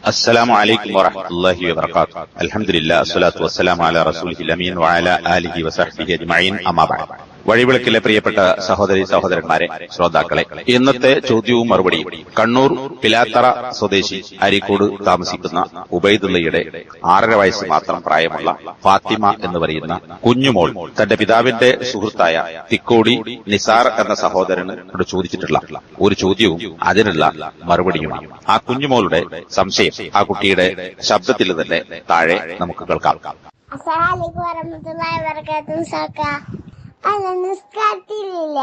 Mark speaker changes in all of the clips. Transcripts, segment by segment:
Speaker 1: السلام عليكم ورحمة الله وبركاته. الحمد لله الصلاة والسلام على رسوله الأمين وعلى آله وصحبه أجمعين. أما بعد. വഴിവിളക്കിലെ പ്രിയപ്പെട്ട സഹോദരി സഹോദരന്മാരെ, ശ്രോതാക്കളെ, ഇന്നത്തെ ചോദ്യവും മറുപടിയും കണ്ണൂർ പിലാത്തറ സ്വദേശി അരീക്കോട് താമസിക്കുന്ന ഉബൈദുള്ളയുടെ 6.5 വയസ്സ് മാത്രം പ്രായമുള്ള ഫാത്തിമ എന്ന് പറയുന്ന കുഞ്ഞുമോൾ തന്റെ പിതാവിന്റെ സുഹൃത്തായ തിക്കോടി നിസാർ എന്ന സഹോദരന് ചോദിച്ചിട്ടുള്ള ഒരു ചോദ്യവും അതിനുള്ള മറുപടിയുമാണ്. ആ കുഞ്ഞുമോളുടെ സംശയം ആ കുട്ടിയുടെ ശബ്ദത്തിൽ തന്നെ താഴെ നമുക്ക് കേൾക്കാം.
Speaker 2: അല്ല, നിസ്കാരത്തിലില്ല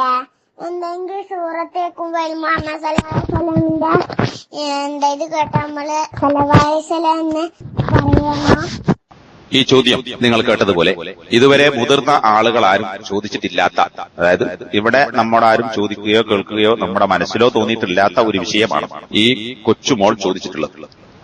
Speaker 2: എന്തെങ്കിലും സൂറത്തേക്കുമ്പോ ഇത് കേട്ട നമ്മള് സലവായസലെന്ന് പറയണോ?
Speaker 1: ഈ ചോദ്യം നിങ്ങൾ കേട്ടതുപോലെ ഇതുവരെ മുതിർന്ന ആളുകൾ ആരും ചോദിച്ചിട്ടില്ലാത്ത, അതായത് ഇവിടെ നമ്മോടാരും ചോദിക്കുകയോ കേൾക്കുകയോ നമ്മുടെ മനസ്സിലോ തോന്നിയിട്ടില്ലാത്ത ഒരു വിഷയമാണ് ഈ കൊച്ചുമോൾ ചോദിച്ചിട്ടുള്ളത്.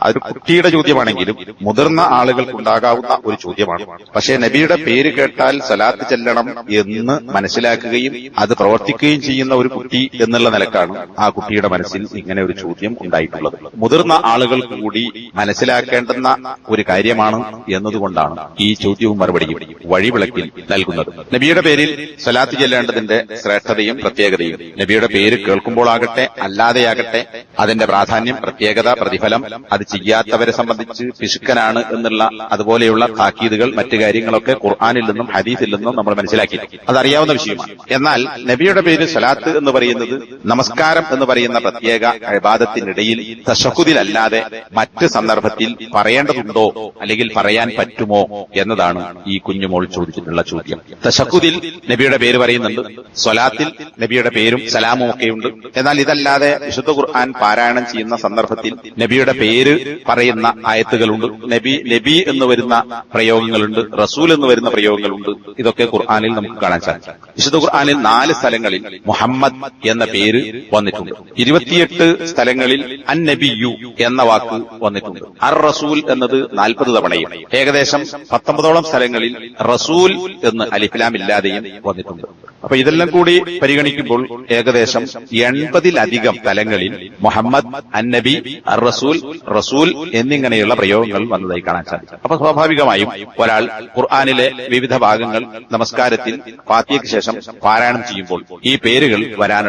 Speaker 1: അതൊരു കുട്ടിയുടെ ചോദ്യമാണെങ്കിലും മുതിർന്ന ആളുകൾക്കുണ്ടാകാവുന്ന ഒരു ചോദ്യമാണ്. പക്ഷേ നബിയുടെ പേര് കേട്ടാൽ സലാത്ത് ചെല്ലണം എന്ന് മനസ്സിലാക്കുകയും അത് പ്രവർത്തിക്കുകയും ചെയ്യുന്ന ഒരു കുട്ടി എന്നുള്ള നിലക്കാണ് ആ കുട്ടിയുടെ മനസ്സിൽ ഇങ്ങനെ ഒരു ചോദ്യം ഉണ്ടായിട്ടുള്ളത്. മുതിർന്ന ആളുകൾ കൂടി മനസ്സിലാക്കേണ്ടുന്ന ഒരു കാര്യമാണ് എന്നതുകൊണ്ടാണ് ഈ ചോദ്യവും മറുപടിയും വഴിവിളക്കിൽ നൽകുന്നത്. നബിയുടെ പേരിൽ സലാത്ത് ചെല്ലേണ്ടതിന്റെ ശ്രേഷ്ഠതയും പ്രത്യേകതയും നബിയുടെ പേര് കേൾക്കുമ്പോഴാകട്ടെ അല്ലാതെയാകട്ടെ അതിന്റെ പ്രാധാന്യം, പ്രത്യേകത, പ്രതിഫലം, അത് ചെയ്യാത്തവരെ സംബന്ധിച്ച് പിശുക്കനാണ് എന്നുള്ള അതുപോലെയുള്ള താക്കീതുകൾ, മറ്റു കാര്യങ്ങളൊക്കെ ഖുർആനിൽ നിന്നും ഹദീസിൽ നിന്നും നമ്മൾ മനസ്സിലാക്കി, അതറിയാവുന്ന വിഷയമാണ്. എന്നാൽ നബിയുടെ പേര് സലാത്ത് എന്ന് പറയുന്നത് നമസ്കാരം എന്ന് പറയുന്ന പ്രത്യേക ഇബാദത്തിനിടയിൽ തശഹുദിലല്ലാതെ മറ്റ് സന്ദർഭത്തിൽ പറയേണ്ടതുണ്ടോ അല്ലെങ്കിൽ പറയാൻ പറ്റുമോ എന്നതാണ് ഈ കുഞ്ഞുമോൾ ചോദിച്ചിട്ടുള്ള ചോദ്യം. തശഹുദിൽ നബിയുടെ പേര് പറയുന്നുണ്ട്, സ്വലാത്തിൽ നബിയുടെ പേരും സലാമും ഒക്കെയുണ്ട്. എന്നാൽ ഇതല്ലാതെ വിശുദ്ധ ഖുർആൻ പാരായണം ചെയ്യുന്ന സന്ദർഭത്തിൽ നബിയുടെ പേര് പറയുന്ന ആയത്തുകളുണ്ട്, നബി എന്ന് വരുന്ന പ്രയോഗങ്ങളുണ്ട്, റസൂൽ എന്ന് വരുന്ന പ്രയോഗങ്ങളുണ്ട്. ഇതൊക്കെ ഖുർആനിൽ നമുക്ക് കാണാൻ സാധിക്കും. വിശുദ്ധ ഖുർആനിൽ 4 സ്ഥലങ്ങളിൽ മുഹമ്മദ് എന്ന പേര് വന്നിട്ടുണ്ട്. 28 സ്ഥലങ്ങളിൽ അൻ നബിയു എന്ന വാക്ക് വന്നിട്ടുണ്ട്. അർ റസൂൽ എന്നത് 40 തവണയും ഏകദേശം 19ഓളം സ്ഥലങ്ങളിൽ റസൂൽ എന്ന് അലിഫ്ലാം ഇല്ലാതെയും വന്നിട്ടുണ്ട്. അപ്പൊ ഇതെല്ലാം കൂടി പരിഗണിക്കുമ്പോൾ ഏകദേശം 80-ലധികം സ്ഥലങ്ങളിൽ മുഹമ്മദ്, അന്നബി, അർ റസൂൽ, റസൂൽ എന്നിങ്ങനെയുള്ള പ്രയോഗങ്ങൾ വന്നതായി കാണാൻ സാധിക്കും. അപ്പൊ സ്വാഭാവികമായും ഒരാൾ ഖുർആനിലെ വിവിധ ഭാഗങ്ങൾ നമസ്കാരത്തിൽ ഫാത്തിഹയ്ക്ക് ശേഷം പാരായണം ചെയ്യുമ്പോൾ ഈ പേരുകൾ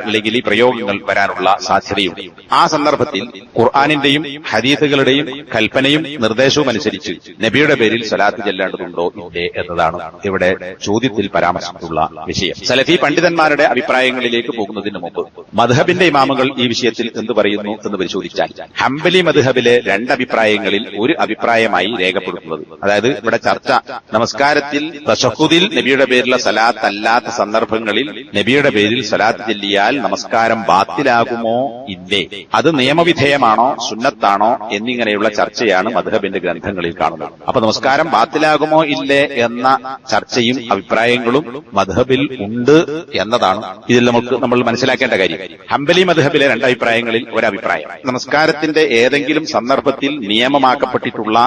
Speaker 1: അല്ലെങ്കിൽ ഈ പ്രയോഗങ്ങൾ വരാനുള്ള സാധ്യതയുണ്ട്. ആ സന്ദർഭത്തിൽ ഖുർആനിന്റെയും ഹദീസുകളുടെയും കൽപ്പനയും നിർദ്ദേശവും അനുസരിച്ച് നബിയുടെ പേരിൽ സലാത്ത് ചെല്ലേണ്ടതുണ്ടോ ഇല്ലേ എന്നതാണ് ഇവിടെ ചോദ്യത്തിൽ പരാമർശിച്ചിട്ടുള്ള വിഷയം. സലഫി പണ്ഡിതന്മാരുടെ അഭിപ്രായങ്ങളിലേക്ക് പോകുന്നതിന് മുമ്പ് മദ്ഹബിന്റെ ഇമാമുകൾ ഈ വിഷയത്തിൽ എന്ത് പറയുന്നു എന്ന് പരിശോധിച്ചാൽ ഹംബലി മദ്ഹബിലെ 2 അഭിപ്രായങ്ങളിൽ ഒരു അഭിപ്രായമായി രേഖപ്പെടുത്തുന്നത്, അതായത് ഇവിടെ ചർച്ച നമസ്കാരത്തിൽ തശഹുദിൽ നബിയുടെ പേരിലുള്ള സലാത്ത് അല്ലാത്ത സന്ദർഭങ്ങളിൽ നബിയുടെ പേരിൽ സലാത്ത് ചെല്ലിയാൽ നമസ്കാരം ബാത്തിലാകുമോ ഇല്ലേ, അത് നിയമവിധേയമാണോ സുന്നത്താണോ എന്നിങ്ങനെയുള്ള ചർച്ചയാണ് മദ്ഹബിന്റെ ഗ്രന്ഥങ്ങളിൽ കാണുന്നത്. അപ്പൊ നമസ്കാരം ബാത്തിലാകുമോ ഇല്ലേ എന്ന ചർച്ചയും അഭിപ്രായങ്ങളും മദ്ഹബിൽ ഉണ്ട് എന്നതാണ് ഇതിൽ നമ്മൾ മനസ്സിലാക്കേണ്ട കാര്യം. ഹംബലി മദ്ഹബിലെ 2 അഭിപ്രായങ്ങളിൽ ഒരഭിപ്രായം, നമസ്കാരത്തിന്റെ ഏതെങ്കിലും സന്ദർഭത്തിൽ നിയമമാക്കപ്പെട്ടിട്ടുള്ള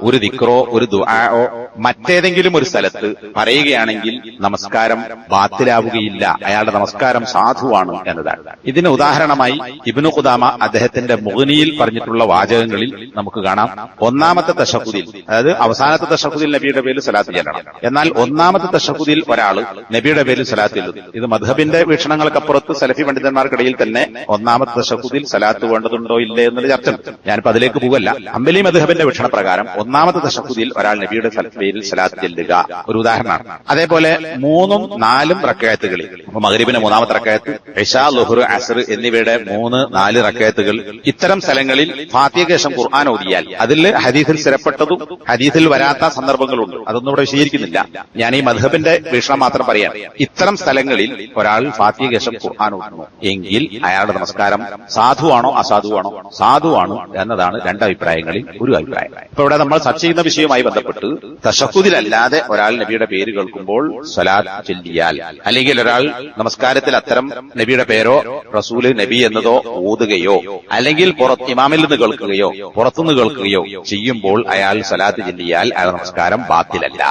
Speaker 1: ഒരു ദിക്റോ ഒരു ദുആഓ മറ്റേതെങ്കിലും ഒരു സ്ഥലത്ത് പറയുകയാണെങ്കിൽ നമസ്കാരം ബാത്തിലാവുകയില്ല, അയാളുടെ നമസ്കാരം സാധുവാണ് എന്നതാണ്. ഇതിന് ഉദാഹരണമായി ഇബ്നു ഖുദാമ അദ്ദേഹത്തിന്റെ മുഗ്നിയിൽ പറഞ്ഞിട്ടുള്ള വാചകങ്ങളിൽ നമുക്ക് കാണാം. 1ാമത്തെ തശഹുദിൽ, അതായത് അവസാനത്തെ തശഹുദിൽ നബിയുടെ പേരിൽ സലാത്ത് ചെല്ലണം. എന്നാൽ 1ാമത്തെ തശഹുദിൽ ഒരാൾ നബിയുടെ പേരിൽ സലാത്ത് ചെല്ലുന്നു. ഇത് മദ്ഹബിന്റെ വീക്ഷണങ്ങൾക്കപ്പുറത്ത് സലഫി പണ്ഡിതന്മാർക്കിടയിൽ തന്നെ 1ാമത്തെ തശഹുദിൽ സലാത്ത് വേണ്ടതുണ്ടോ ഇല്ലേ എന്നുള്ള ചർച്ച. ഞാനിപ്പോ അതിലേക്ക് പോകല്ല. ഹംബലി മദ്ഹബിന്റെ വീക്ഷണപ്രകാരം 1ാമത്തെ തശഹുദിൽ ഒരാൾ നബിയുടെ പേരിൽ സലാത്ത് ചെല്ലുക ഒരു ഉദാഹരണമാണ്. അതേപോലെ 3ഉം 4ഉം റക്അത്തുകളിൽ, അപ്പൊ മഗ്രിബിന്റെ 3ാമത്തെ റക്അത്ത്, ഇശാ, ളുഹ്ർ, അസ്ർ എന്നിവയുടെ 3, 4 റക്അത്തുകൾ, ഇത്തരം സ്ഥലങ്ങളിൽ ഫാത്തിഹയ്ക്ക് ശേഷം ഖുർആൻ ഓതിയാൽ അതിൽ ഹദീസിൽ സ്ഥിരപ്പെട്ടതും ഹദീസിൽ വരാത്ത സന്ദർഭങ്ങളുണ്ട്. അതൊന്നും ഇവിടെ വിശദീകരിക്കുന്നില്ല. ഞാൻ ഈ മദ്ഹബിന്റെ വീക്ഷണം മാത്രം പറയാൻ. ഇത്തരം സ്ഥലങ്ങളിൽ ഒരാൾ ഫാത്തിഹയ്ക്ക് ശേഷം ഖുർആൻ ഓതുന്നു എങ്കിൽ അയാളുടെ നമസ്കാരം സാധുവാണോ അസാധുവാണോ? സാധുവാണ് എന്നതാണ് 2 അഭിപ്രായങ്ങളിൽ ഒരു അഭിപ്രായം. ഇപ്പൊ ഇവിടെ നമ്മൾ ചർച്ച ചെയ്യുന്ന വിഷയവുമായി ബന്ധപ്പെട്ട് തശഹുദിലല്ലാതെ ഒരാൾ നബിയുടെ പേര് കേൾക്കുമ്പോൾ സ്വലാത്ത് ചൊല്ലിയാൽ, അല്ലെങ്കിൽ ഒരാൾ നമസ്കാരത്തിൽ അത്തരം നബിയുടെ പേരോ റസൂല്, നബി എന്നതോ ഓതുകയോ അല്ലെങ്കിൽ ഇമാമിൽ നിന്ന് കേൾക്കുകയോ പുറത്തുനിന്ന് കേൾക്കുകയോ ചെയ്യുമ്പോൾ അയാൾ സ്വലാത്ത് ചൊല്ലിയാൽ അയാൾ നമസ്കാരം ബാത്തിലല്ല.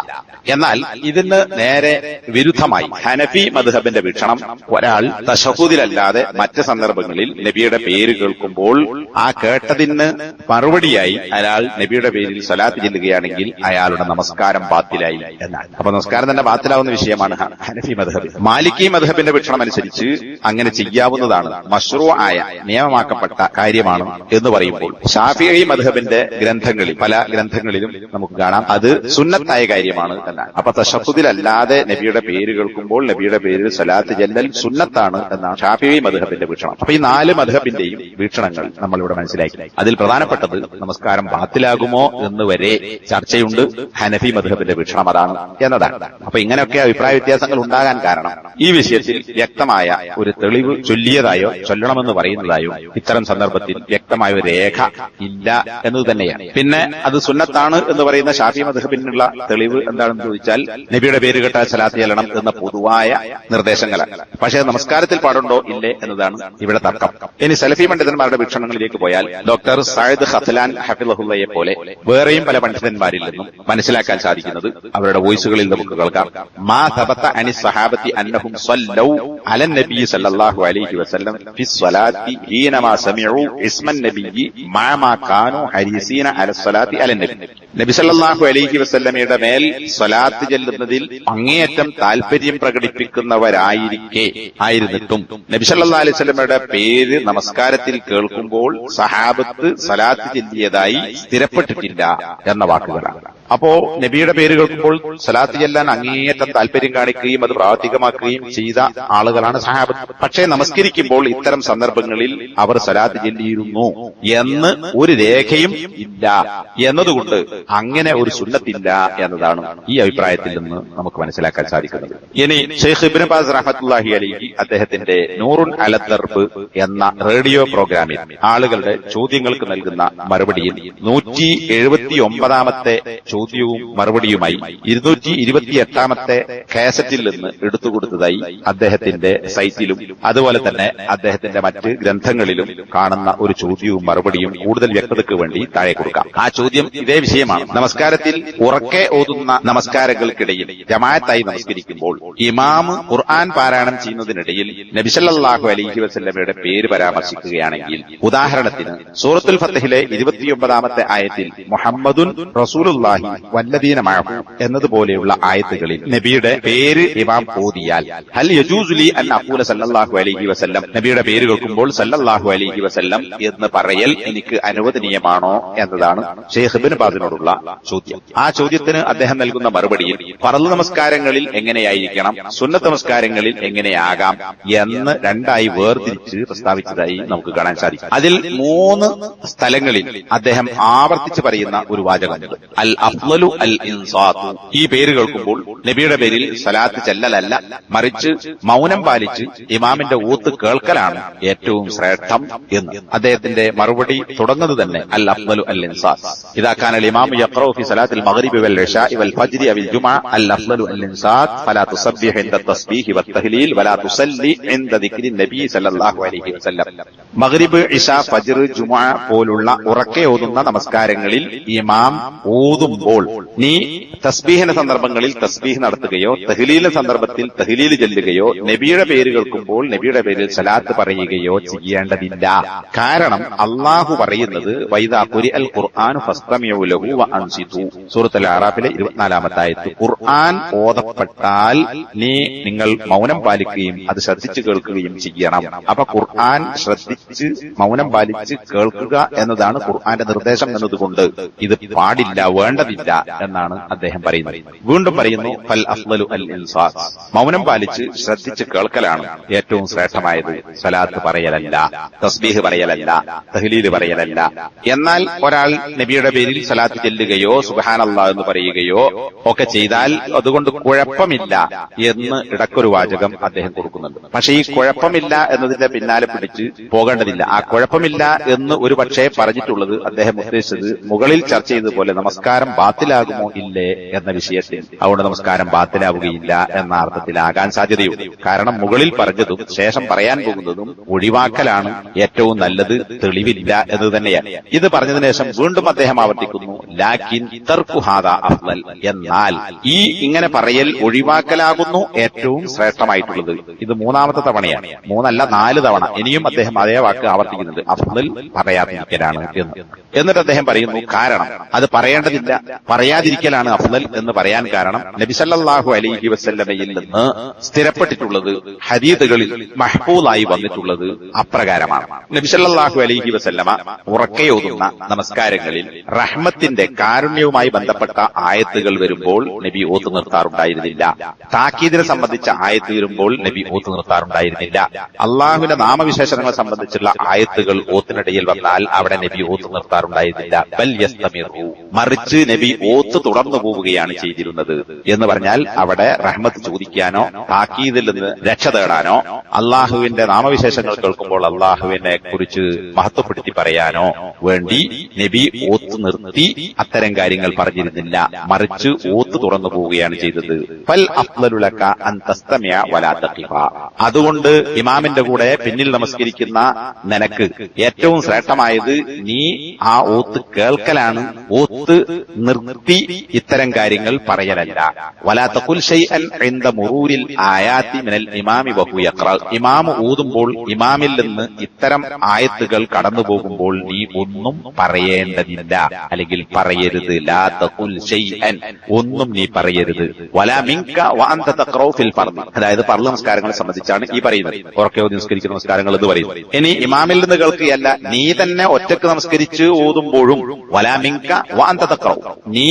Speaker 1: എന്നാൽ ഇതിന് നേരെ വിരുദ്ധമായി ഹനഫി മദ്ഹബിന്റെ വീക്ഷണം, ഒരാൾ തശഹുദിലല്ലാതെ മറ്റ് സന്ദർഭങ്ങളിൽ നബിയുടെ പേര് കേൾക്കുമ്പോൾ ആ കേട്ടതിന് മറുപടിയായി അയാൾ നബിയുടെ പേരിൽ സ്വലാത്ത് ചെല്ലുകയാണെങ്കിൽ അയാളുടെ നമസ്കാരം ബാത്തിലായി എന്നാണ്. അപ്പൊ നമസ്കാരം തന്നെ ബാത്തിലാവുന്ന വിഷയമാണ് ഹനഫി മദ്ഹബ്. മാലിക്കി മദ്ഹബിന്റെ വീക്ഷണം അനുസരിച്ച് അങ്ങനെ ചെയ്യാവുന്നതാണ്, മശ്റൂ ആയ നിയമമാക്കപ്പെട്ട കാര്യമാണ് എന്ന് പറയുമ്പോൾ ശാഫിഈ മദ്ഹബിന്റെ ഗ്രന്ഥങ്ങളിൽ പല ഗ്രന്ഥങ്ങളിലും നമുക്ക് കാണാം അത് സുന്നത്തായ കാര്യമാണ് എന്നാണ്. അപ്പൊ തശഹുദിലല്ലാതെ നബിയുടെ പേര് കേൾക്കുമ്പോൾ നബിയുടെ പേരിൽ സ്വലാത്ത് ചെല്ലൽ സുന്നത്താണ് എന്നാണ് ശാഫിഈ മദ്ഹബിന്റെ വീക്ഷണം. അപ്പൊ ഈ 4 മദ്ഹബിന്റെയും വീക്ഷണങ്ങൾ നമ്മൾ ഇവിടെ മനസ്സിലാക്കി. അതിൽ പ്രധാനപ്പെട്ടത് നമസ്കാരം ബാത്തിലാകുമോ എന്ന് വരെ ചർച്ചയുണ്ട്. ഹനഫി മദ്ഹബിന്റെ വീക്ഷണം അതാണ് എന്നതാണ്. അപ്പൊ ഇങ്ങനെയൊക്കെ അഭിപ്രായ വ്യത്യാസങ്ങൾ ഉണ്ടാകാൻ കാരണം ഈ വിഷയത്തിൽ വ്യക്തമായ ഒരു തെളിവ് ചൊല്ലിയതായോ ചൊല്ലണമെന്ന് പറയുന്നതായോ ഇത്തരം സന്ദർഭത്തിൽ വ്യക്തമായ ഒരു രേഖ ഇല്ല എന്നത് തന്നെയാണ്. പിന്നെ അത് സുന്നത്താണ് എന്ന് പറയുന്ന ശാഫി മദ്ഹബിനുള്ള തെളിവ് എന്താണെന്ന് ചോദിച്ചാൽ നബിയുടെ പേര് കേട്ടാൽ സ്വലാത്ത് ചെല്ലണം എന്ന പൊതുവായ നിർദ്ദേശങ്ങളാണ്. പക്ഷേ നമസ്കാരത്തിൽ പാടുണ്ടോ ഇല്ലേ എന്നതാണ് ഇവിടെ തർക്കം. ഇനി സലഫി പണ്ഡിതന്മാരുടെ വീക്ഷണങ്ങളിലേക്ക് പോയാൽ ഡോക്ടർ സഅദ് ഖത്ലാൻ ഹഫിളഹുല്ലയെ പോലെ വേറെയും പല പണ്ഡിതന്മാരിൽ നിന്നും മനസ്സിലാക്കാൻ സാധിക്കുന്നത് അവരുടെ വോയിസുകളിൽ നമുക്ക് കേൾക്കാം. മാ തബത്ത അനി സഹാബത്തി അന്നഹും സ്വല്ലൗ അലൻ നബി സല്ലല്ലാഹു അലൈഹി വസല്ലം ഫി സ്വലാത്തി ഹീനമാ സമിഉ ഇസ്മൻ നബി മാ മാ കാനു ഹരീസീന അല സ്വലാത്തി അലൻ നബി. നബി സല്ലല്ലാഹു അലൈഹി വസല്ലമയുടെ മേൽ സ്വലാത്ത് ചെല്ലുന്നതിൽ അങ്ങേയറ്റം താല്പര്യം പ്രകടിപ്പിക്കുന്നവരായിരിക്കെ നബി സല്ലല്ലാഹു അലൈഹി വസല്ലമയുടെ പേര് നമസ്കാരത്തിൽ കേൾക്കുമ്പോൾ സഹാബത്ത് സ്വലാത്ത് ചെല്ലിയതായി സ്ഥിരപ്പെട്ടിട്ടില്ല എന്ന വാക്കുകളാണ്. അപ്പോ നബിയുടെ പേര് കേൾക്കുമ്പോൾ സ്വലാത്ത് ചെല്ലാൻ അങ്ങേയറ്റം താല്പര്യം കാണിക്കുകയും അത് പ്രാവർത്തികമാക്കുകയും ചെയ്ത ആളുകളാണ് സഹാബത്ത്. പക്ഷേ നമസ്കരിക്കുമ്പോൾ ഇത്തരം സന്ദർഭങ്ങളിൽ അവർ സ്വലാത്ത് ചെല്ലിയിരുന്നു എന്ന് ഒരു രേഖയും ഇല്ല എന്നതുകൊണ്ട് അങ്ങനെ ഒരു സുന്നത്തില്ല എന്നതാണ് ഈ അഭിപ്രായത്തിൽ നിന്ന് നമുക്ക് മനസ്സിലാക്കാൻ സാധിക്കുന്നത്. ഇനി ഷെയ്ഖ് ഇബ്നു ബാസ് റഹ്മത്തുള്ളാഹി അലൈഹി അദ്ദേഹത്തിന്റെ നൂറുൻ അല ദർബ് എന്ന റേഡിയോ പ്രോഗ്രാമിൽ ആളുകളുടെ ചോദ്യങ്ങൾക്ക് നൽകുന്ന മറുപടിയിൽ 179ാമത്തെ ചോദ്യവും മറുപടിയുമായി 228ാമത്തെ കാസറ്റിൽ നിന്ന് എടുത്തുകൊടുത്തതായി അദ്ദേഹത്തിന്റെ സൈറ്റിലും അതുപോലെ തന്നെ അദ്ദേഹത്തിന്റെ മറ്റ് ഗ്രന്ഥങ്ങളിലും കാണുന്ന ഒരു ചോദ്യവും മറുപടിയും കൂടുതൽ വ്യക്തതയ്ക്ക് വേണ്ടി താഴെ കൊടുക്കാം. ആ ചോദ്യം ഇതേ വിഷയമാണ്. നമസ്കാരത്തിൽ ഉറക്കെ ഓതുന്ന നമസ്കാരങ്ങൾക്കിടയിൽ ജമാഅത്തായി നമസ്കരിക്കുമ്പോൾ ഇമാം ഖുർആൻ പാരായണം ചെയ്യുന്നതിനിടയിൽ നബി സല്ലല്ലാഹു അലൈഹി വസല്ലമയുടെ പേര് പരാമർശിക്കുകയാണെങ്കിൽ, ഉദാഹരണത്തിന് സൂറത്തുൽ ഫത്ഹിലെ 29ാമത്തെ ആയത്തിൽ മുഹമ്മദുൻ റസൂലുള്ളാഹി വല്ലദീന മഅഹു എന്നതുപോലെയുള്ള ആയത്തുകളിൽ നബിയുടെ പേര് ഇമാം ഓതിയാൽ ഹൽ യജൂസു ലി അൻ അഖൂല സല്ലല്ലാഹു അലൈഹി വസല്ലം, നബിയുടെ പേര് കേൾക്കുമ്പോൾ സല്ലല്ലാഹു അലൈഹി വസല്ലം എന്ന് പറയൽ എനിക്ക് അനുവദനീയമാണോ എന്നതാണ് ഷെയ്ഖ് ഇബ്നു ബാസിനോടുള്ള ചോദ്യം. ആ ചോദ്യത്തിന് അദ്ദേഹം നൽകുന്ന മറുപടിയിൽ ഫർള് നമസ്കാരങ്ങളിൽ എങ്ങനെയായിരിക്കണം, സുന്നത്ത് നമസ്കാരങ്ങളിൽ എങ്ങനെയാകാം എന്ന് രണ്ടായി വേർതിരിച്ച് പ്രസ്താവിച്ചതായി നമുക്ക് കാണാൻ സാധിക്കും. അതിൽ 3 സ്ഥലങ്ങളിൽ അദ്ദേഹം ആവർത്തിച്ച് പറയുന്ന ഒരു വാചകമുണ്ട്, അൽ അഫ്ളലു അൽ ഇൻസാതു. ഈ പേര് കേൾക്കുമ്പോൾ നബിയുടെ പേരിൽ സ്വലാത്ത് ചെല്ലലല്ല, മറിച്ച് മൗനം പാലിച്ച് ഇമാമിന്റെ ഊത്ത് കേൾക്കലാണ് ഏറ്റവും ശ്രേഷ്ഠം എന്ന്. അദ്ദേഹത്തിന്റെ മറുപടി തുടങ്ങുന്നത് തന്നെ അൽ അഫ്ളലു അൽ ഇൻസാത്ത്. ഇദാ കാന അൽ ഇമാമു യഖറഉ ഫി സലാത്തിൽ മഗ്രിബി വൽ ഇശാഇ വൽ ഫജ്രി അവൽ ജുമുഅ അൽ അഫ്ളലു അൽ ഇൻസാത്ത് ഫലാ തുസബ്ബിഹ് ഇൻദ തസ്ബീഹി വത് തഹ്ലീൽ വലാ തുസല്ലി ഇൻദ ദിക്രി നബി സല്ലല്ലാഹു അലൈഹി വസല്ലം. മഗ്രിബ്, ഇശ, ഫജ്ർ, ജുമുഅ പോലുള്ള ഉറക്കെ ഓതുന്ന നമസ്കാരങ്ങളിൽ ഇമാം ഓതുമ്പോൾ നീ തസ്ബീഹിന്റെ സന്ദർഭങ്ങളിൽ തസ്ബീഹ് നടത്തുകയോ തഹ്ലീലിന്റെ സന്ദർഭത്തിൽ തഹ്ലീൽ ചെല്ലുകയോ നബിയുടെ പേര് കേൾക്കുമ്പോൾ നബിയുടെ പേരിൽ സലാത്ത് പറയുകയോ ചെയ്യേണ്ടതില്ല. കാരണം അള്ളാഹു പറയുന്നത് വൈദാ ഖുരിഅൽ ഖുർആനു ഫസ്തമിഉ ലഹു വഅൻസിതു, സൂറത്തുൽ അറാഫിലെ 24ാമത്തെ ആയത്ത്. ഖുർആൻ ഓതപ്പെട്ടാൽ നിങ്ങൾ മൗനം പാലിക്കുകയും അത് ശ്രദ്ധിച്ചു കേൾക്കുകയും ചെയ്യണം. അപ്പൊ ഖുർആൻ ശ്രദ്ധിച്ച് മൗനം പാലിച്ച് കേൾക്കുക എന്നതാണ് ഖുർആന്റെ നിർദ്ദേശം എന്നതുകൊണ്ട് ഇത് പാടില്ല, വേണ്ടതില്ല എന്നാണ് അദ്ദേഹം പറയുന്നത്. വീണ്ടും പറയുന്നു ഫൽ അഫ്ളലു അൽ ഇൻസാത്ത്, മൗനം പാലിച്ച് ശ്രദ്ധിച്ച് കേൾക്കലാണ് ഏറ്റവും ശ്രേഷ്ഠമായത്, സലാത്ത് പറയലല്ല, തസ്ബീഹ് പറയലല്ല, തഹ്ലീൽ പറയലല്ല. എന്നാൽ ഒരാൾ നബിയുടെ പേരിൽ സലാത്ത് ചെല്ലുകയോ സുബ്ഹാനല്ലാഹ് എന്ന് പറയുകയോ ഒക്കെ ചെയ്താൽ അതുകൊണ്ട് കുഴപ്പമില്ല എന്ന് ഇടക്കൊരു വാചകം അദ്ദേഹം കൊടുക്കുന്നുണ്ട്. പക്ഷെ ഈ കുഴപ്പമില്ല എന്നതിന്റെ പിന്നാലെ പിടിച്ച് പോകേണ്ടതില്ല. ആ കുഴപ്പമില്ല എന്ന് ഒരു പക്ഷേ പറഞ്ഞിട്ടുള്ളത് അദ്ദേഹം ഉദ്ദേശിച്ചത് മുകളിൽ ചർച്ച ചെയ്തതുപോലെ നമസ്കാരം ബാത്തിലാകുമോ ഇല്ലേ എന്ന വിഷയത്തിൽ. അതുകൊണ്ട് നമസ്കാരം ബാത്തിലാവുകയില്ല എന്ന അർത്ഥത്തിലാകാൻ സാധ്യതയുണ്ട്. കാരണം മുകളിൽ പറഞ്ഞതും ശേഷം പറയാൻ പോകുന്നതും ഒഴിവാക്കലാണ് ഏറ്റവും നല്ലത്, തെളിവില്ല എന്ന് തന്നെയാണ്. ഇത് പറഞ്ഞതിന് ശേഷം വീണ്ടും അദ്ദേഹം ആവർത്തിക്കുന്നു ലാക്കിൻ തർക്കു ഹാദാ അഫ്ളൽ, എന്നാൽ ഈ ഇങ്ങനെ പറയൽ ഒഴിവാക്കൽ ഒഴിവാക്കലാകുന്നു ഏറ്റവും ശ്രേഷ്ഠമായിട്ടുള്ളത്. ഇത് 3ാമത്തെ തവണയാണ്, 3 അല്ല 4 തവണ. ഇനിയും അദ്ദേഹം അതേ വാക്ക് ആവർത്തിക്കുന്നുണ്ട്, അഫ്ളൽ പറയാതിരിക്കലാണ് എന്ന്. എന്നിട്ട് അദ്ദേഹം പറയുന്നു കാരണം അത് പറയേണ്ടതില്ല, പറയാതിരിക്കലാണ് അഫ്ളൽ എന്ന് പറയാൻ കാരണം നബി സല്ലല്ലാഹു അലൈഹി വസല്ലമയിൽ നിന്ന് സ്ഥിരപ്പെട്ടിട്ടുള്ളത്, ഹദീസുകളിൽ മഹ്ഫൂളായി വന്നിട്ടുള്ളത് അപ്രകാരമാണ്. നബി സല്ലല്ലാഹു അലൈഹി വസല്ലമ ഉറക്കെയോതുന്ന നമസ്കാരങ്ങളിൽ റഹ്മത്തിന്റെ കാരുണ്യവുമായി ബന്ധപ്പെട്ട ആയത്തുകൾ വരുമ്പോൾ നബി ഓത്ത് നിർത്താറുണ്ടായിരുന്നില്ല. താക്കീദിനെ സംബന്ധിച്ച ആയത്ത് വരുമ്പോൾ നബി ഓത്ത് നിർത്താറുണ്ടായിരുന്നില്ല. അള്ളാഹുവിന്റെ നാമവിശേഷണങ്ങളെ സംബന്ധിച്ചുള്ള ആയത്തുകൾ ഓത്തിനിടയിൽ വന്നാൽ അവിടെ നബി ഓത്ത് നിർത്താറുണ്ടായിരുന്നില്ല. ബൽ യസ്തമിറു, മറിച്ച് നബി ഓത്ത് തുടർന്നു പോവുകയാണ് ചെയ്തിരുന്നത്. എന്ന് പറഞ്ഞാൽ അവിടെ റഹ്മത്ത് ചോദിക്കാനോ താക്കീദിൽ നിന്ന് രക്ഷ തേടാനോ അള്ളാഹുവിന്റെ നാമവിശേഷങ്ങൾ കേൾക്കുമ്പോൾ അള്ളാഹുവിനെ കുറിച്ച് മഹത്വപ്പെടുത്തി പറയാനോ വേണ്ടി നബി ഓത്ത് നിർത്തി അത്തരം കാര്യങ്ങൾ പറഞ്ഞിരുന്നില്ല, മറിച്ച് ഓത്ത് തുറന്നു പോവുകയാണ് ചെയ്തത്. ഫൽ അഫ്ളലു ലക അൻ തസ്തമിഅ വലാ തഖിഫ, അതുകൊണ്ട് ഇമാമിന്റെ കൂടെ പിന്നിൽ നമസ്കരിക്കുന്ന നിനക്ക് ഏറ്റവും ശ്രേഷ്ഠമായത് നീ ആ ഓത്ത് കേൾക്കലാണ്, ഓത്ത് നിർത്തി ഇത്തരം കാര്യങ്ങൾ പറയലല്ല. വലാ തഖുൽ ശൈഅൻ ഇൻദ മുറൂരിൽ ആയാതി മിനൽ ഇമാമി വഹു യഖ്റ, ഇമാം ഓതുമ്പോൾ ഇമാമിൽ നിന്ന് ഇത്തരം ആയത്തുകൾ കടന്നു പോകുമ്പോൾ നീ ഒന്നും പറയേണ്ടതില്ല, അല്ലെങ്കിൽ പറയരുത്. ലാ തഖുൽ ശൈഅൻ, ഒന്നും നീ പറയരുത്. വലാ മിൻക വഅൻത തഖറഉ ഫിൽ ഫർദ്, അതായത് ഫർള് നമസ്കാരങ്ങളെ സംബന്ധിച്ചാണ് ഈ പറയുന്നത്. ഉറക്കെ നമസ്കരിക്കുന്ന നമസ്കാരങ്ങൾ എന്ന് പറയുന്നത്. ഇനി ഇമാമിൽ നിന്ന് കേൾക്കുകയല്ല, നീ തന്നെ ഒറ്റക്ക് നമസ്കരിച്ച് ഓതുമ്പോഴും വലാ മിൻക വഅൻത തഖറഉ, നീ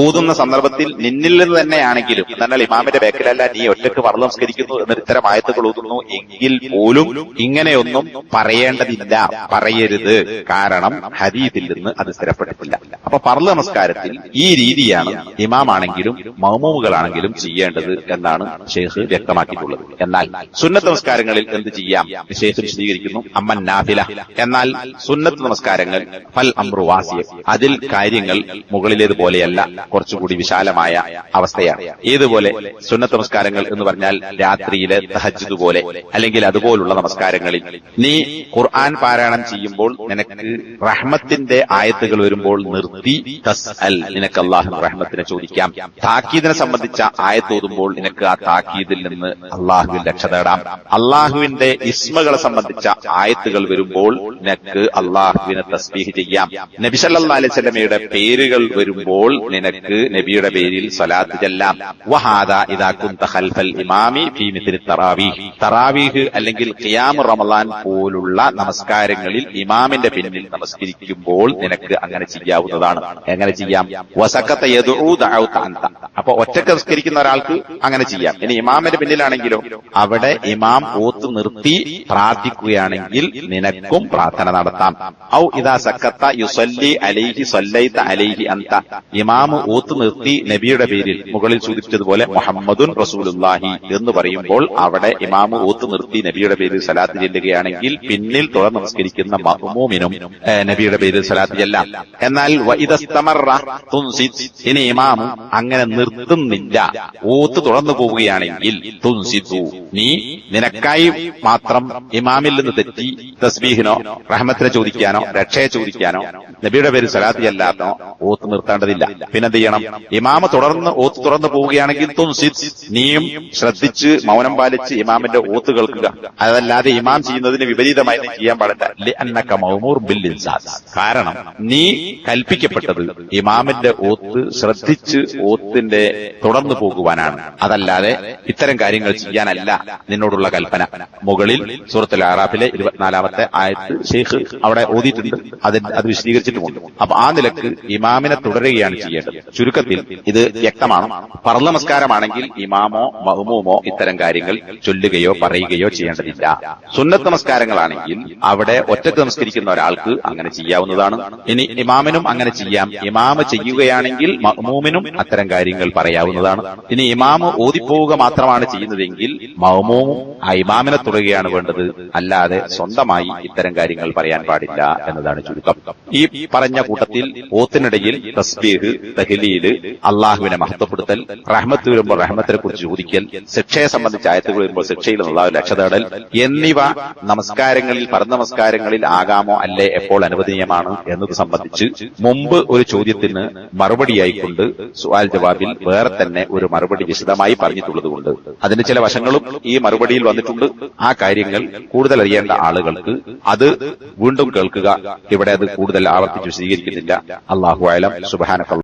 Speaker 1: ഓതുന്ന സന്ദർഭത്തിൽ നിന്നിൽ നിന്ന് തന്നെയാണെങ്കിലും, എന്നാൽ ഇമാമിന്റെ ബേക്കിലല്ല, നീ ഒറ്റക്ക് ഫർള് നമസ്കരിക്കുന്നു എന്നിട്ട് ഇത്തരം ആയത്തുകൾ ഓതുന്നു എങ്കിൽ പോലും ഇങ്ങനെയൊന്നും പറയേണ്ടതില്ല, പറയരുത്. കാരണം ഹദീസിൽ നിന്ന് അത് സ്ഥിരപ്പെട്ടിട്ടില്ല. അപ്പൊ ഫർള് നമസ്കാരത്തിൽ ഈ രീതിയാണ് ഇമാമാണെങ്കിലും മഅ്മൂമുകളാണെങ്കിലും ചെയ്യേണ്ടത് എന്നാണ് ഷെയ്ഖ് വ്യക്തമാക്കിയിട്ടുള്ളത്. എന്നാൽ സുന്നത്ത് നമസ്കാരങ്ങളിൽ എന്ത് ചെയ്യാം? ഷെയ്ഖ് വിശദീകരിക്കുന്നു, അമ്മൻ നാഫില, എന്നാൽ സുന്നത്ത് നമസ്കാരങ്ങൾ ഫൽ അംറു വാസിയ, അതിൽ കാര്യങ്ങൾ മുകളിലേതുപോലെയല്ല, കുറച്ചുകൂടി വിശാലമായ അവസ്ഥയാണ്. ഏതുപോലെ? സുന്നത്ത് നമസ്കാരങ്ങൾ എന്ന് പറഞ്ഞാൽ രാത്രിയിലെ തഹജ്ജുദ് പോലെ, അല്ലെങ്കിൽ അതുപോലുള്ള നമസ്കാരങ്ങളിൽ നീ ഖുർആൻ പാരായണം ചെയ്യുമ്പോൾ നിനക്ക് റഹ്മത്തിന്റെ ആയത്തുകൾ വരുമ്പോൾ നിർത്തി തസ്അൽ, നിനക്ക് അല്ലാഹു റഹ്മത്തിനെ ചോദിക്കാം. താക്കീദിനെ സംബന്ധിച്ച ആയത്തോതുമ്പോൾ നിനക്ക് ആ താക്കീദിൽ നിന്ന് അള്ളാഹുവിൽ രക്ഷ തേടാം. അള്ളാഹുവിന്റെ ഇസ്മകളെ സംബന്ധിച്ച ആയത്തുകൾ വരുമ്പോൾ നിനക്ക് അള്ളാഹുവിനെ തസ്ബീഹ് ചെയ്യാം. നബി സല്ലല്ലാഹു അലൈഹി വസല്ലമയുടെ പേരുകൾ വരുമ്പോൾ നിനക്ക് നബിയുടെ പേരിൽ സ്വലാത്ത് ചെല്ലാം. വഹാദാ ഇദാ കുൻത ഖൽഫൽ ഇമാമി ഫീ മിത്ലി തറാവീഹ്, തറാവീഹ് അല്ലെങ്കിൽ ഖിയാം റമളാൻ പോലുള്ള നമസ്കാരങ്ങളിൽ ഇമാമിന്റെ പിന്നിൽ നമസ്കരിക്കുമ്പോൾ നിനക്ക് അങ്ങനെ ചെയ്യാവുന്നതാണ്. എങ്ങനെ ചെയ്യാം? വസക്കത യദ്ഉ ദഅൗത അൻത, അപ്പൊ ഒറ്റക്ക് നമസ്കരിക്കുന്ന ഒരാൾക്ക് അങ്ങനെ ചെയ്യാം. ഇനി ഇമാമിന്റെ പിന്നിലാണെങ്കിലോ അവിടെ ഇമാം ഓത്ത് നിർത്തി പ്രാർത്ഥിക്കുകയാണെങ്കിൽ നിനക്കും പ്രാർത്ഥന നടത്താം. ഔ ഇദാ സക്കത്ത യുസല്ലി അലൈഹി സല്ലൈത അലൈഹി അൻത, ഇമാം ഓത്ത് നിർത്തി നബിയുടെ പേരിൽ മുകളിൽ സൂചിപ്പിച്ചതുപോലെ മുഹമ്മദുൻ റസൂലുള്ളാഹി എന്ന് പറയുമ്പോൾ അവിടെ ഇമാം ഓത്ത് നിർത്തി നബിയുടെ പേരിൽ സലാത്ത് ചെല്ലുകയാണെങ്കിൽ പിന്നിൽ തുടർന്ന് നമസ്കരിക്കുന്ന മഅ്മൂമിനും നബിയുടെ പേരിൽ സലാത്ത് ചെല്ലാം. എന്നാൽ വഇദസ്തമറ തുൻസിദ്, ഇനി ഇമാം അങ്ങനെ നിർത്തുന്നില്ല, ഓത്ത് തുടർന്നു പോവുകയാണെങ്കിൽ തുൻസിദു, നീ നിനക്കായി മാത്രം ഇമാമിൽ നിന്ന് തെറ്റി തസ്ബീഹിനോ റഹ്മത്തിനെ ചോദിക്കാനോ രക്ഷയെ ചോദിക്കാനോ നബിയുടെ പേരിൽ സലാത്ത് ചെല്ലാനോ ഓത്ത് നിർത്തേണ്ടതില്ല. പിന്നെന്ത് ചെയ്യണം? ഇമാമ ഓത്ത് തുറന്നു പോവുകയാണെങ്കിൽ തുൻസിദ്, നീയും ശ്രദ്ധിച്ച് മൗനം പാലിച്ച് ഇമാമിന്റെ ഓത്ത് കേൾക്കുക. അതല്ലാതെ ഇമാം ചെയ്യുന്നതിന് വിപരീതമായി നീ ചെയ്യാൻ പാടില്ല. ലിഅന്നക മഅ്മൂർ ബിൽ ഇൻസാസ്, കാരണം നീ കൽപ്പിക്കപ്പെട്ടത് ഇമാമിന്റെ ഓത്ത് ശ്രദ്ധിച്ച് ഓത്തിന്റെ തുടർന്നു പോകുവാനാണ്, അതല്ലാതെ ഇത്തരം കാര്യങ്ങൾ ചെയ്യാനല്ല നിന്നോടുള്ള കൽപ്പന. മുകളിൽ സൂറത്തുൽ അറാഫിലെ 24ാമത്തെ ആയത്ത് ഷെയ്ഖ് അവിടെ ഓതിയിട്ടുണ്ട്, അത് വിശദീകരിച്ചിട്ടുമുണ്ട്. അപ്പൊ ആ നിലക്ക് ഇമാമിനെ തുടരുകയാണ് ചെയ്യേണ്ടത്. ചുരുക്കത്തിൽ ഇത് വ്യക്തമാണ്. ഫർള് നമസ്കാരമാണെങ്കിൽ ഇമാമോ മഅ്മൂമോ ഇത്തരം കാര്യങ്ങൾ ചൊല്ലുകയോ പറയുകയോ ചെയ്യേണ്ടതില്ല. സുന്നത്ത് നമസ്കാരങ്ങളാണെങ്കിൽ അവിടെ ഒറ്റക്ക് നമസ്കരിക്കുന്ന ഒരാൾക്ക് അങ്ങനെ ചെയ്യാവുന്നതാണ്. ഇനി ഇമാമിനും അങ്ങനെ ചെയ്യാം. ഇമാമ ചെയ്യുകയാണെങ്കിൽ മഅ്മൂമിനും അത്തരം കാര്യങ്ങൾ പറയാവുന്നതാണ്. ഇനി ഇമാമ് ഓതിപ്പോവുക മാത്രമാണ് ചെയ്യുന്നതെങ്കിൽ മഅ്മൂമും ആ ഇമാമിനെ തുടരുകയാണ് വേണ്ടത്, അല്ലാതെ സ്വന്തമായി ഇത്തരം കാര്യങ്ങൾ പറയാൻ പാടില്ല എന്നതാണ് ചുരുക്കം. ഈ പറഞ്ഞ കൂട്ടത്തിൽ ഓത്തിനിടയിൽ തസ്ബീഹ്, തഹ്ലീല്, അള്ളാഹുവിനെ മഹത്വപ്പെടുത്തൽ, റഹ്മത്ത് വരുമ്പോൾ റഹ്മത്തിനെ കുറിച്ച് ചോദിക്കൽ, ശിക്ഷയെ സംബന്ധിച്ച ആയത്തുകൾ വരുമ്പോൾ ശിക്ഷയിൽ നിന്നുള്ള രക്ഷ തേടൽ എന്നിവ നമസ്കാരങ്ങളിൽ ഫർദ് നമസ്കാരങ്ങളിൽ ആകാമോ അല്ലേ എപ്പോൾ അനുവദനീയമാണ് എന്നത് സംബന്ധിച്ച് മുമ്പ് ഒരു ചോദ്യത്തിന് മറുപടിയായിക്കൊണ്ട് സുആൽ ജവാബിൽ വേറെ തന്നെ ഒരു മറുപടി വിശദമായി പറഞ്ഞിട്ടുള്ളതുകൊണ്ട് അതിന്റെ ചില വശങ്ങളും ഈ മറുപടിയിൽ വന്നിട്ടുണ്ട്. ആ കാര്യങ്ങൾ കൂടുതൽ അറിയേണ്ട ആളുകൾക്ക് അത് വീണ്ടും കേൾക്കുക. ഇവിടെ അത് കൂടുതൽ ആവർത്തിച്ച് വിശദീകരിക്കുന്നില്ല. അല്ലാഹു അഅലം. സുബ്ഹാനക.